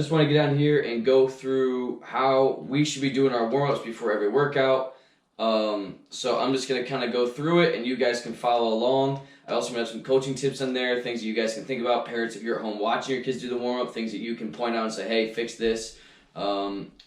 just want to get on here and go through how we should be doing our warm-ups before every workout. So I'm just going to kind of go through it and you guys can follow along. I also have some coaching tips in there, things that you guys can think about. Parents, if you're at home watching your kids do the warm-up, things that you can point out and say, hey, fix this.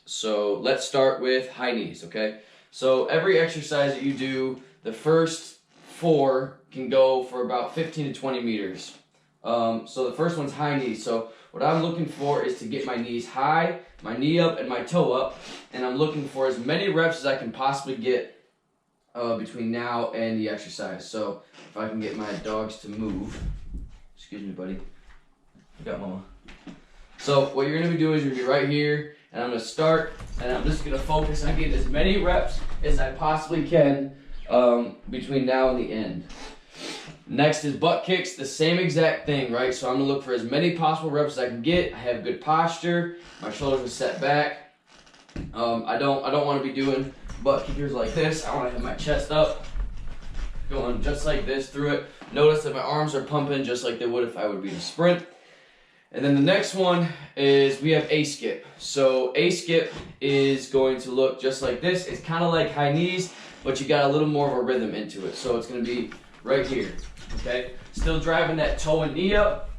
So let's start with high knees, okay? So every exercise that you do, the first 4 can go for about 15 to 20 meters. So the first one's high knees. So what I'm looking for is to get my knees high, my knee up, and my toe up. And I'm looking for as many reps as I can possibly get between now and the exercise. So if I can get my dogs to move. Excuse me, buddy. I got mama. So what you're going to be doing is you're going to be right here. And I'm going to start, and I'm just going to focus on getting as many reps as I possibly can between now and the end. Next is butt kicks, the same exact thing, right? So I'm going to look for as many possible reps as I can get. I have good posture. My shoulders are set back. I don't want to be doing butt kickers like this. I want to have my chest up, going just like this through it. Notice that my arms are pumping just like they would if I would be in a sprint. And then the next one is we have A-skip. So A-skip is going to look just like this. It's kind of like high knees, but you got a little more of a rhythm into it. So it's going to be right here, okay? Still driving that toe and knee up.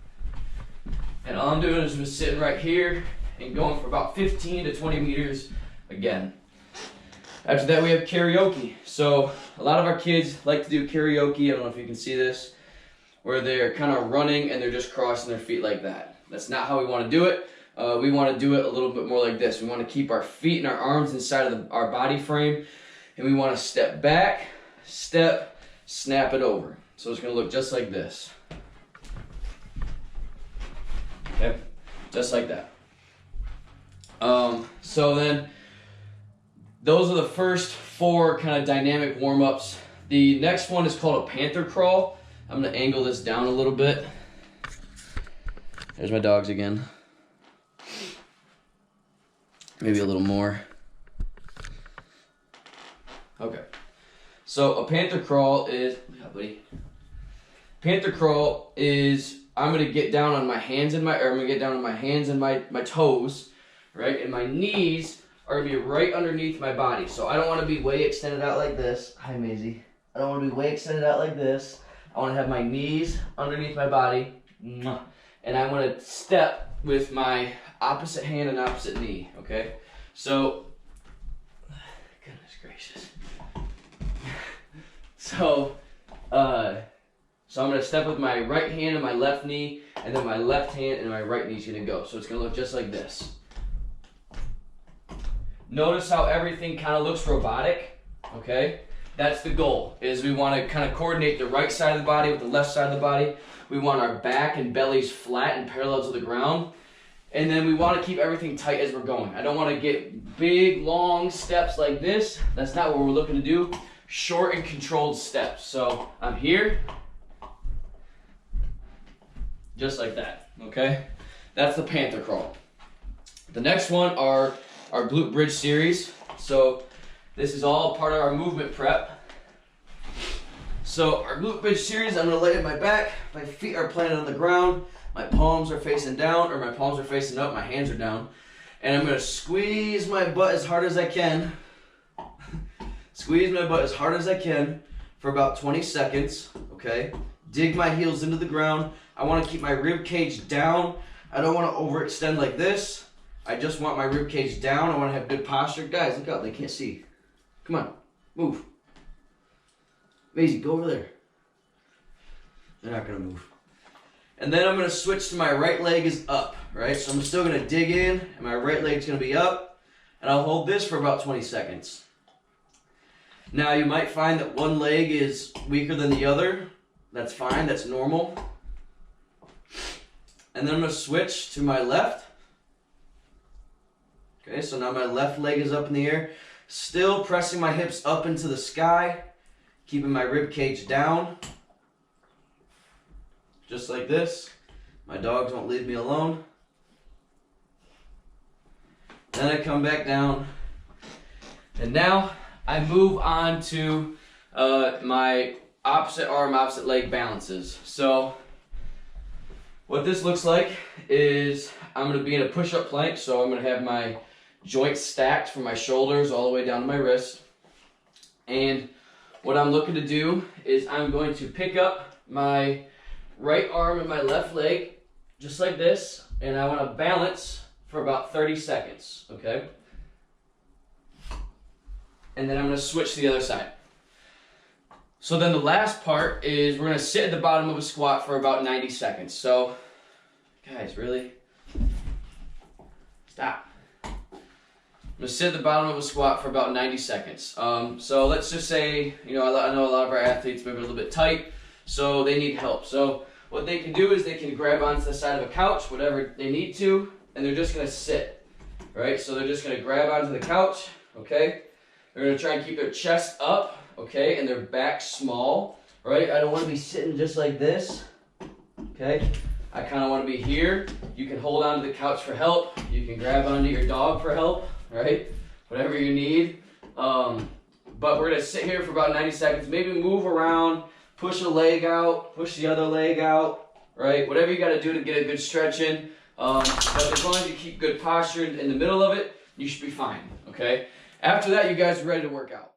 And all I'm doing is just sitting right here and going for about 15 to 20 meters again. After that, we have karaoke. So a lot of our kids like to do karaoke. I don't know if you can see this, where they're kind of running and they're just crossing their feet like that. That's not how we want to do it. We want to do it a little bit more like this. We want to keep our feet and our arms inside of our body frame, and we want to step back, step, snap it over. So it's going to look just like this. Okay, just like that. So then, those are the first 4 kind of dynamic warm-ups. The next one is called a panther crawl. I'm going to angle this down a little bit. There's my dogs again. Maybe a little more. Okay. So a panther crawl is, Panther crawl is I'm gonna get down on my hands and my toes, right? And my knees are gonna be right underneath my body. So I don't want to be way extended out like this. Hi, Maisie. I don't want to be way extended out like this. I want to have my knees underneath my body. And I'm going to step with my opposite hand and opposite knee, okay? So, goodness gracious. So I'm going to step with my right hand and my left knee, and then my left hand and my right knee is going to go. So it's going to look just like this. Notice how everything kind of looks robotic, okay? That's the goal, is we want to kind of coordinate the right side of the body with the left side of the body. We want our back and bellies flat and parallel to the ground. And then we want to keep everything tight as we're going. I don't want to get big, long steps like this. That's not what we're looking to do. Short and controlled steps. So I'm here, just like that, okay? That's the panther crawl. The next one are our glute bridge series. So this is all part of our movement prep. So our glute bridge series, I'm going to lay on my back. My feet are planted on the ground. My palms are facing down, or my palms are facing up. My hands are down. And I'm going to squeeze my butt as hard as I can. Squeeze my butt as hard as I can for about 20 seconds, okay? Dig my heels into the ground. I want to keep my rib cage down. I don't want to overextend like this. I just want my rib cage down. I want to have good posture. Guys, look out. They can't see. Come on. Move. Maisie, go over there. They're not going to move. And then I'm going to switch to my right leg is up, right? So I'm still going to dig in, and my right leg's going to be up. And I'll hold this for about 20 seconds. Now, you might find that one leg is weaker than the other. That's fine. That's normal. And then I'm going to switch to my left. Okay, so now my left leg is up in the air. Still pressing my hips up into the sky. Keeping my rib cage down. Just like this. My dogs won't leave me alone. Then I come back down. And now I move on to my opposite arm, opposite leg balances. So What this looks like is I'm going to be in a push-up plank, so I'm going to have my joints stacked from my shoulders all the way down to my wrist. And what I'm looking to do is I'm going to pick up my right arm and my left leg, just like this, and I want to balance for about 30 seconds, okay? And then I'm going to switch to the other side. So then the last part is we're going to sit at the bottom of a squat for about 90 seconds. So, guys, really? Stop. I'm going to sit at the bottom of a squat for about 90 seconds. So let's just say, I know a lot of our athletes maybe a little bit tight, so they need help. So what they can do is they can grab onto the side of a couch, whatever they need to, and they're just going to sit, right? So they're just going to grab onto the couch, okay? They're going to try and keep their chest up, okay, and their back small, right? I don't want to be sitting just like this, okay? I kind of want to be here. You can hold onto the couch for help. You can grab onto your dog for help, right? Whatever you need. But we're going to sit here for about 90 seconds, maybe move around, push a leg out, push the other leg out, right? Whatever you got to do to get a good stretch in. But as long as you keep good posture in the middle of it, you should be fine, okay? After that, you guys are ready to work out.